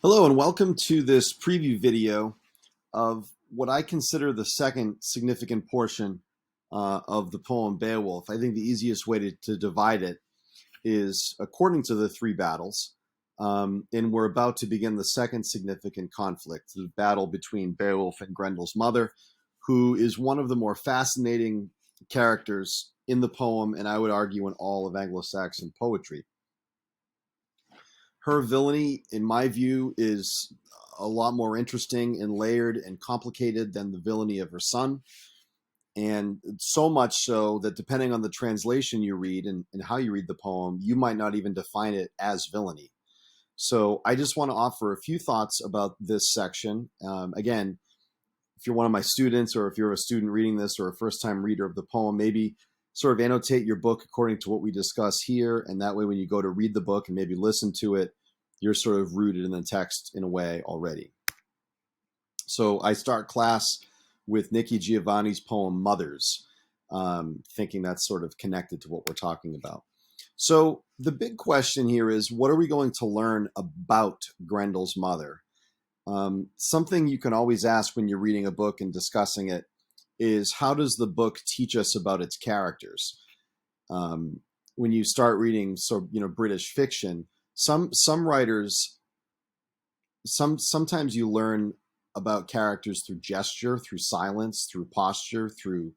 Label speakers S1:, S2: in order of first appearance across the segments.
S1: Hello and welcome to this preview video of what I consider the second significant portion of the poem Beowulf. I think the easiest way to divide it is according to the three battles. And we're about to begin the second significant conflict, the battle between Beowulf and Grendel's mother, who is one of the more fascinating characters in the poem, and I would argue in all of Anglo-Saxon poetry. Her villainy, in my view, is a lot more interesting and layered and complicated than the villainy of her son. And so much so that depending on the translation you read and how you read the poem, you might not even define it as villainy. So I just want to offer a few thoughts about this section. Again, if you're one of my students or if you're a student reading this or a first-time reader of the poem, maybe sort of annotate your book according to what we discuss here. And that way, when you go to read the book and maybe listen to it, you're sort of rooted in the text in a way already. So I start class with Nikki Giovanni's poem, Mothers, thinking that's sort of connected to what we're talking about. So the big question here is, what are we going to learn about Grendel's mother? Something you can always ask when you're reading a book and discussing it is, how does the book teach us about its characters? When you start reading British fiction, some writers, sometimes you learn about characters through gesture, through silence, through posture, through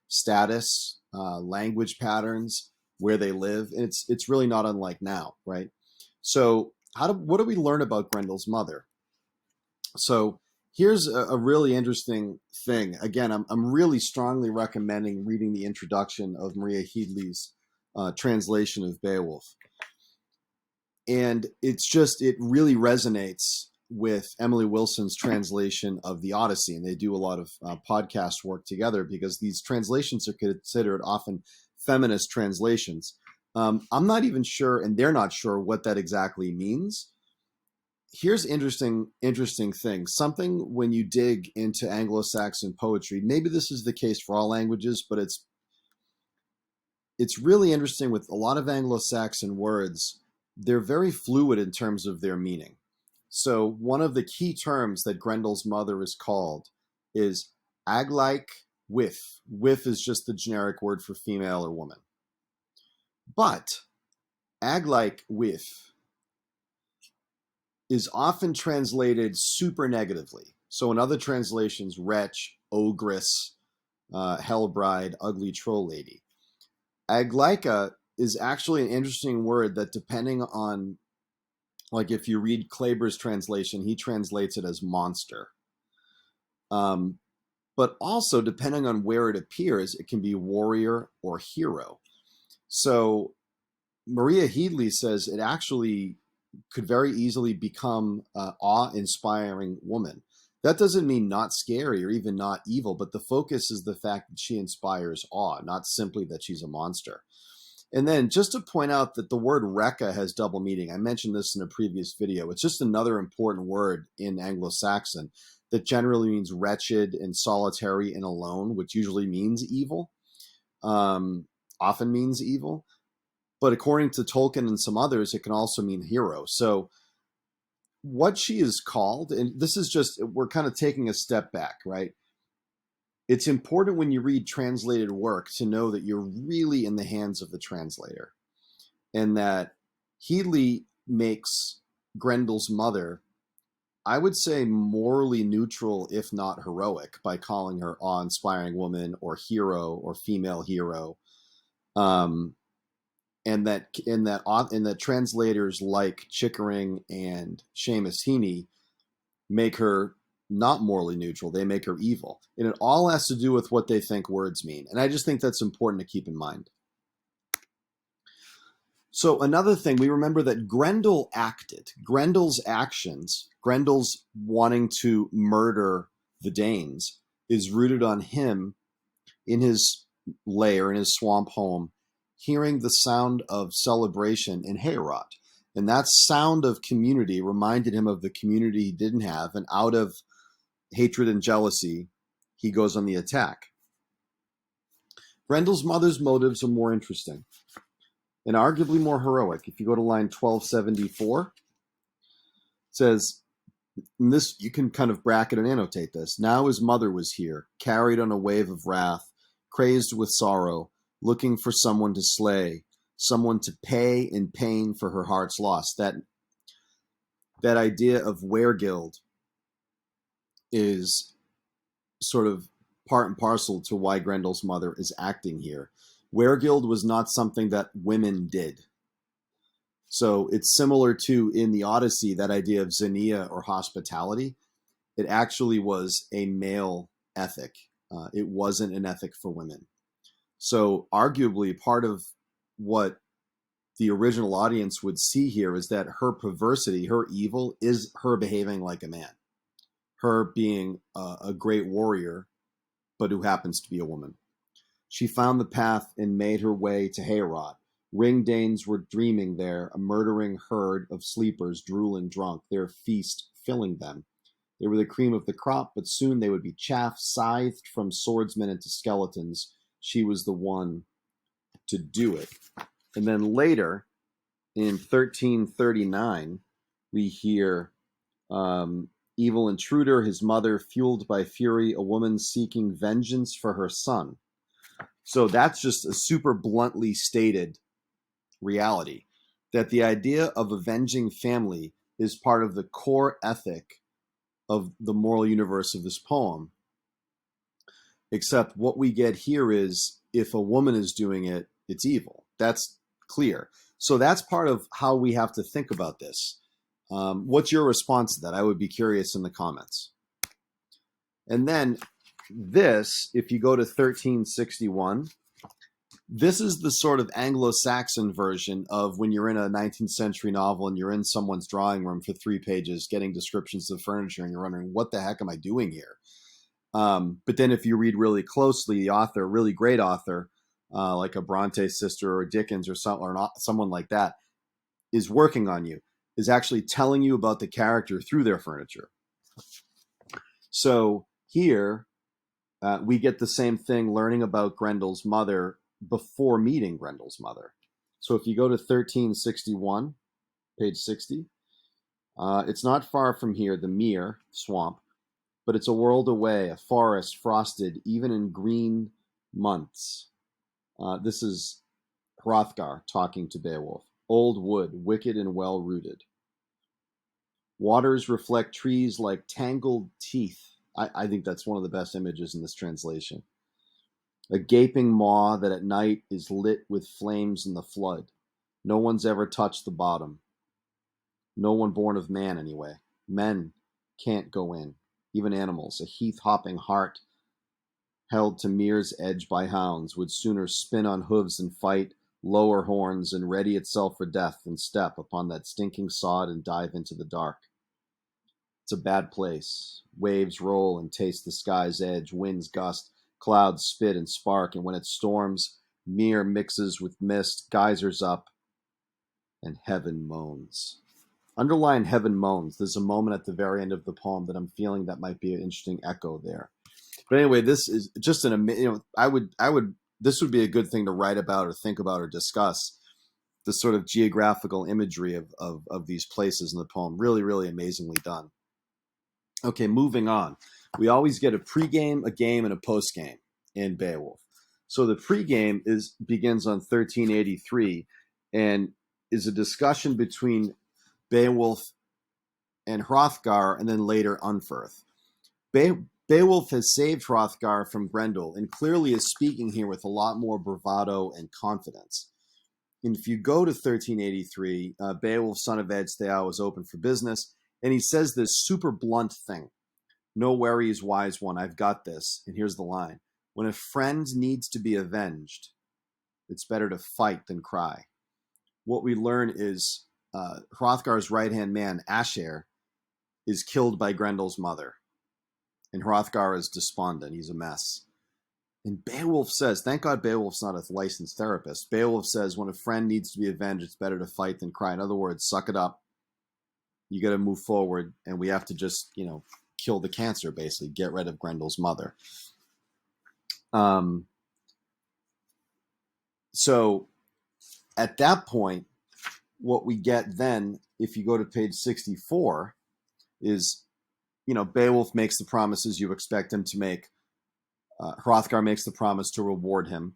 S1: status, language patterns, where they live, and it's really not unlike now, right? So what do we learn about Grendel's mother? So here's a really interesting thing. Again, I'm really strongly recommending reading the introduction of Maria Hilde's translation of Beowulf. And it really resonates with Emily Wilson's translation of the Odyssey. And they do a lot of podcast work together because these translations are considered often feminist translations. I'm not even sure, and they're not sure, what that exactly means. Here's interesting thing. Something when you dig into Anglo-Saxon poetry, maybe this is the case for all languages, but it's really interesting with a lot of Anglo-Saxon words. They're very fluid in terms of their meaning. So one of the key terms that Grendel's mother is called is aglaik with. With is just the generic word for female or woman. But aglaik with is often translated super negatively. So in other translations, wretch, ogress, hellbride, ugly troll lady. Aglaika is actually an interesting word that, depending on, like if you read Kleber's translation, he translates it as monster. But also, depending on where it appears, it can be warrior or hero. So Maria Hilde says it actually could very easily become awe-inspiring woman. That doesn't mean not scary or even not evil, but the focus is the fact that she inspires awe, not simply that she's a monster. And then just to point out that the word rekka has double meaning. I mentioned this in a previous video. It's just another important word in Anglo-Saxon that generally means wretched and solitary and alone, which usually means evil, often means evil. But according to Tolkien and some others, it can also mean hero. So what she is called, and this is just, we're kind of taking a step back, right? It's important when you read translated work to know that you're really in the hands of the translator, and that Hilde makes Grendel's mother, I would say, morally neutral, if not heroic, by calling her awe-inspiring woman or hero or female hero. And that translators like Chickering and Seamus Heaney make her not morally neutral. They make her evil. And it all has to do with what they think words mean. And I just think that's important to keep in mind. So another thing, we remember that Grendel acted. Grendel's actions, Grendel's wanting to murder the Danes, is rooted on him in his lair, in his swamp home, hearing the sound of celebration in Heorot. And that sound of community reminded him of the community he didn't have, and out of hatred and jealousy, he goes on the attack. Grendel's mother's motives are more interesting and arguably more heroic. If you go to line 1274, it says, And this, you can kind of bracket and annotate this. Now his mother was here, carried on a wave of wrath, crazed with sorrow, looking for someone to slay, someone to pay in pain for her heart's loss. That idea of weregild is sort of part and parcel to why Grendel's mother is acting here. Weregild was not something that women did. So it's similar to, in the Odyssey, that idea of xenia or hospitality. It actually was a male ethic. It wasn't an ethic for women. So arguably part of what the original audience would see here is that her perversity, her evil, is her behaving like a man. Her being a great warrior, but who happens to be a woman. She found the path and made her way to Heorot. Ring-danes were dreaming there, a murdering herd of sleepers, drooling drunk, their feast filling them. They were the cream of the crop, but soon they would be chaff, scythed from swordsmen into skeletons. She was the one to do it. And then later, in 1339, we hear evil intruder, his mother, fueled by fury, a woman seeking vengeance for her son. So that's just a super bluntly stated reality, that the idea of avenging family is part of the core ethic of the moral universe of this poem. Except what we get here is, if a woman is doing it, it's evil. That's clear. So that's part of how we have to think about this. What's your response to that? I would be curious in the comments. And then this, if you go to 1361, this is the sort of Anglo-Saxon version of when you're in a 19th century novel and you're in someone's drawing room for 3 pages getting descriptions of furniture and you're wondering, what the heck am I doing here? But then if you read really closely, the author, really great author, like a Bronte sister or Dickens or someone like that, is working on you, is actually telling you about the character through their furniture. So here we get the same thing, learning about Grendel's mother before meeting Grendel's mother. So if you go to 1361, page 60, it's not far from here, the mere swamp, but it's a world away, a forest frosted even in green months. This is Hrothgar talking to Beowulf. Old wood, wicked and well-rooted. Waters reflect trees like tangled teeth. I think that's one of the best images in this translation. A gaping maw that at night is lit with flames in the flood. No one's ever touched the bottom. No one born of man, anyway. Men can't go in. Even animals. A heath-hopping hart held to Mere's edge by hounds would sooner spin on hooves and fight, lower horns, and ready itself for death than step upon that stinking sod and dive into the dark. It's a bad place. Waves roll and taste the sky's edge. Winds gust. Clouds spit and spark. And when it storms, Mere mixes with mist, geysers up, and heaven moans. Underline heaven moans. There's a moment at the very end of the poem that I'm feeling that might be an interesting echo there. But anyway, this is just this would be a good thing to write about or think about or discuss, the sort of geographical imagery of these places in the poem. Really, really amazingly done. Okay, moving on. We always get a pregame, a game, and a postgame in Beowulf. So the pregame begins on 1383 and is a discussion between Beowulf and Hrothgar, and then later Unferth. Beowulf has saved Hrothgar from Grendel and clearly is speaking here with a lot more bravado and confidence. And if you go to 1383, Beowulf, son of Ecgtheow, is open for business, and he says this super blunt thing. No worries, wise one, I've got this. And here's the line. When a friend needs to be avenged, it's better to fight than cry. What we learn is Hrothgar's right-hand man, Asher, is killed by Grendel's mother. And Hrothgar is despondent. He's a mess. And Beowulf says, thank God Beowulf's not a licensed therapist. Beowulf says, when a friend needs to be avenged, it's better to fight than cry. In other words, suck it up. You got to move forward, and we have to just, kill the cancer, basically, get rid of Grendel's mother. So at that point, what we get then, if you go to page 64, is Beowulf makes the promises you expect him to make. Hrothgar makes the promise to reward him.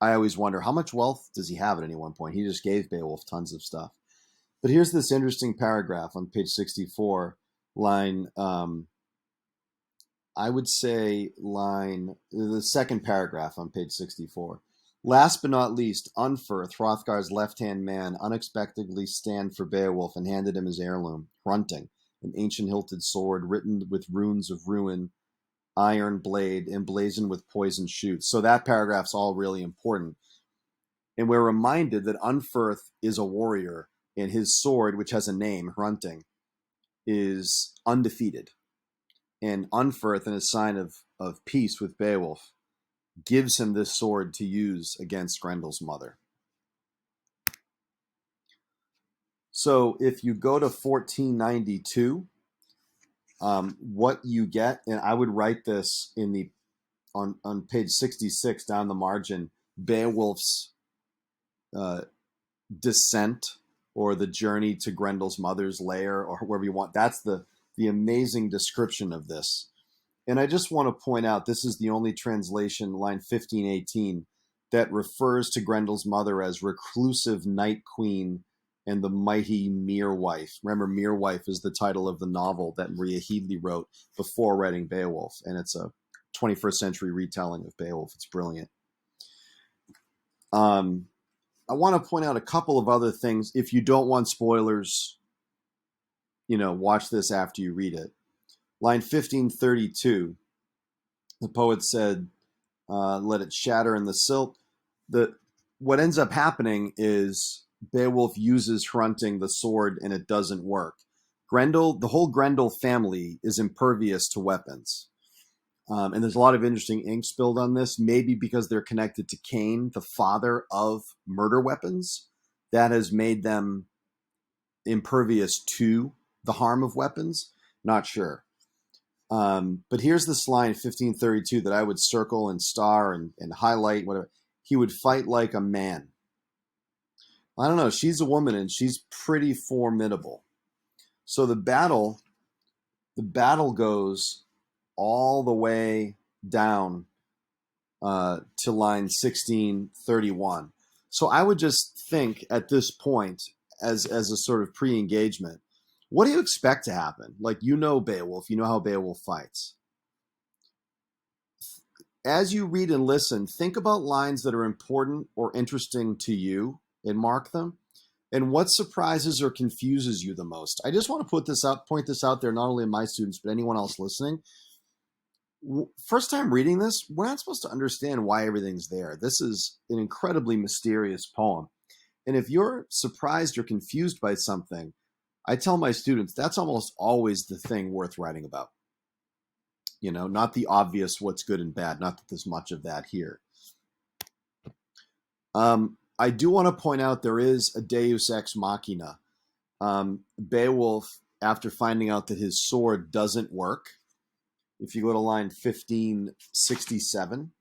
S1: I always wonder, how much wealth does he have at any one point? He just gave Beowulf tons of stuff. But here's this interesting paragraph on page 64, line, I would say the second paragraph on page 64. Last but not least, Unferth, Hrothgar's left-hand man, unexpectedly stand for Beowulf and handed him his heirloom, Hrunting, an ancient hilted sword written with runes of ruin, iron blade, emblazoned with poison shoots. So that paragraph's all really important. And we're reminded that Unferth is a warrior, and his sword, which has a name, Hrunting, is undefeated. And Unferth, in a sign of peace with Beowulf, gives him this sword to use against Grendel's mother. So if you go to 1492, what you get, and I would write this on page 66 down the margin, Beowulf's descent, or the journey to Grendel's mother's lair, or wherever you want. That's the amazing description of this. And I just want to point out, this is the only translation, line 1518, that refers to Grendel's mother as reclusive night queen and the mighty mere wife. Remember, mere wife is the title of the novel that Maria Headley wrote before writing Beowulf, and it's a 21st century retelling of Beowulf. It's brilliant. I want to point out a couple of other things. If you don't want spoilers, watch this after you read it. Line 1532, the poet said, let it shatter in the silt. What ends up happening is Beowulf uses Hrunting, the sword, and it doesn't work. The whole Grendel family is impervious to weapons. And there's a lot of interesting ink spilled on this, maybe because they're connected to Cain, the father of murder weapons. That has made them impervious to the harm of weapons. Not sure. But here's this line, 1532, that I would circle and star and highlight, whatever. He would fight like a man. I don't know. She's a woman and she's pretty formidable. So the battle goes all the way down to line 1631. So I would just think at this point, as a sort of pre-engagement, what do you expect to happen? Like, Beowulf, how Beowulf fights. As you read and listen, think about lines that are important or interesting to you and mark them. And what surprises or confuses you the most? I just want to point this out there, not only in my students, but anyone else listening. First time reading this, we're not supposed to understand why everything's there. This is an incredibly mysterious poem. And if you're surprised or confused by something, I tell my students that's almost always the thing worth writing about. Not the obvious what's good and bad, not that there's much of that here. I do want to point out there is a deus ex machina. Beowulf, after finding out that his sword doesn't work, if you go to line 1567,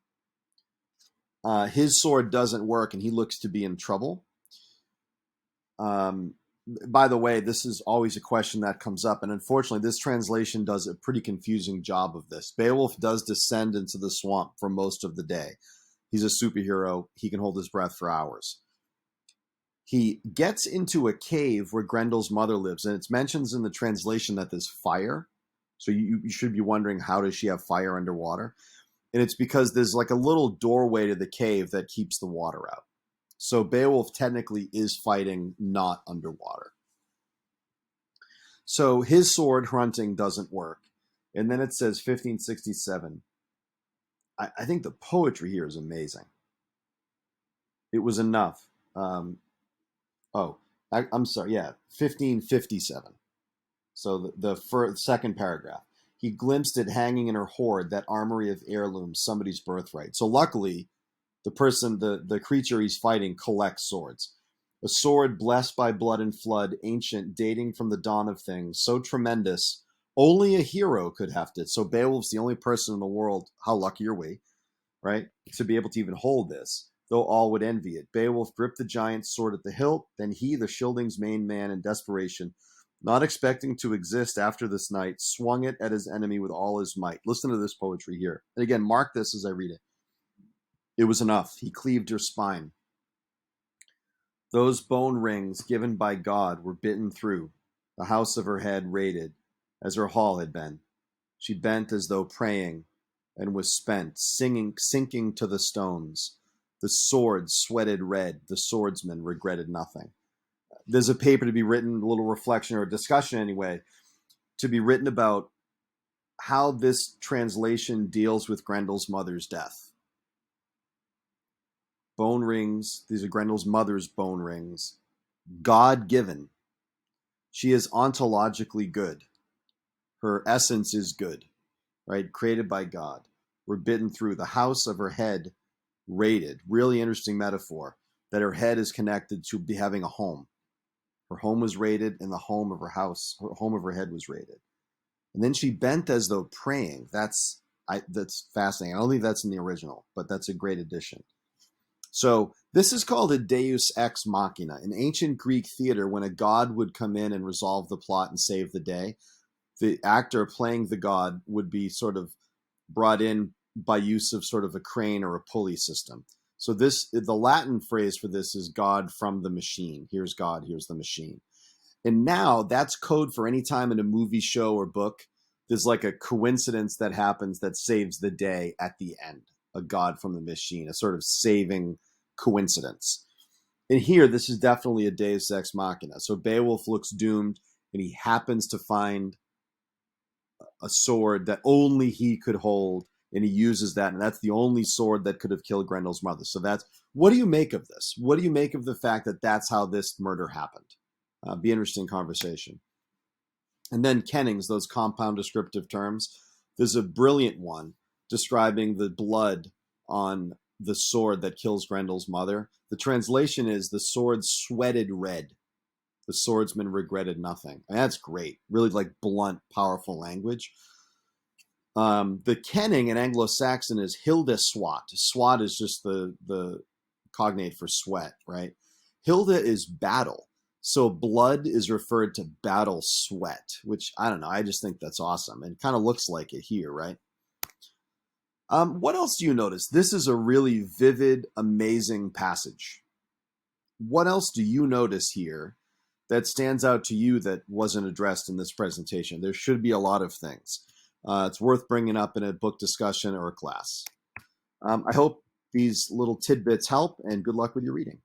S1: his sword doesn't work and he looks to be in trouble. By the way, this is always a question that comes up, and unfortunately this translation does a pretty confusing job of this. Beowulf does descend into the swamp for most of the day. He's a superhero. He can hold his breath for hours. He gets into a cave where Grendel's mother lives, and it's mentioned in the translation that there's fire. So you should be wondering, how does she have fire underwater? And it's because there's like a little doorway to the cave that keeps the water out. So Beowulf technically is fighting not underwater. So his sword, Hrunting, doesn't work. And then it says 1567. I think the poetry here is amazing. It was enough. I'm sorry. Yeah, 1557. So the second paragraph. He glimpsed it hanging in her hoard, that armory of heirlooms, somebody's birthright. So luckily, the creature he's fighting collects swords. A sword blessed by blood and flood, ancient, dating from the dawn of things, so tremendous, only a hero could heft it. So Beowulf's the only person in the world, how lucky are we, right, to be able to even hold this, though all would envy it. Beowulf gripped the giant's sword at the hilt, then he, the Scyldings' main man, in desperation, not expecting to exist after this night, swung it at his enemy with all his might. Listen to this poetry here. And again, mark this as I read it. It was enough. He cleaved her spine. Those bone rings given by God were bitten through, the house of her head raided, as her hall had been. She bent as though praying, and was spent, sinking to the stones. The sword sweated red, the swordsman regretted nothing. There's a paper to be written, a little reflection or a discussion anyway, to be written about how this translation deals with Grendel's mother's death. Bone rings, these are Grendel's mother's bone rings, God-given. She is ontologically good. Her essence is good, right? Created by God. We're bitten through. The house of her head raided. Really interesting metaphor that her head is connected to be having a home. Her home was raided and the home of her house, her home of her head was raided. And then she bent as though praying. That's fascinating. I don't think that's in the original, but that's a great addition. So this is called a deus ex machina. In ancient Greek theater, when a god would come in and resolve the plot and save the day, the actor playing the god would be sort of brought in by use of sort of a crane or a pulley system. So the Latin phrase for this is God from the machine. Here's God, here's the machine. And now that's code for any time in a movie, show, or book, there's like a coincidence that happens that saves the day at the end. A God from the machine, a sort of saving coincidence. And here, this is definitely a deus ex machina. So Beowulf looks doomed, and he happens to find a sword that only he could hold, and he uses that, and that's the only sword that could have killed Grendel's mother. So what do you make of this? What do you make of the fact that that's how this murder happened? Be an interesting conversation. And then kennings, those compound descriptive terms. There's a brilliant one describing the blood on the sword that kills Grendel's mother. The translation is the sword sweated red. The swordsman regretted nothing. And that's great. Really like blunt, powerful language. The kenning in Anglo-Saxon is Hilde-swat. Swat is just the cognate for sweat, right? Hilde is battle. So blood is referred to battle sweat, which I don't know. I just think that's awesome. And kind of looks like it here, right? What else do you notice? This is a really vivid, amazing passage. What else do you notice here that stands out to you that wasn't addressed in this presentation? There should be a lot of things. It's worth bringing up in a book discussion or a class. I hope these little tidbits help, and good luck with your reading.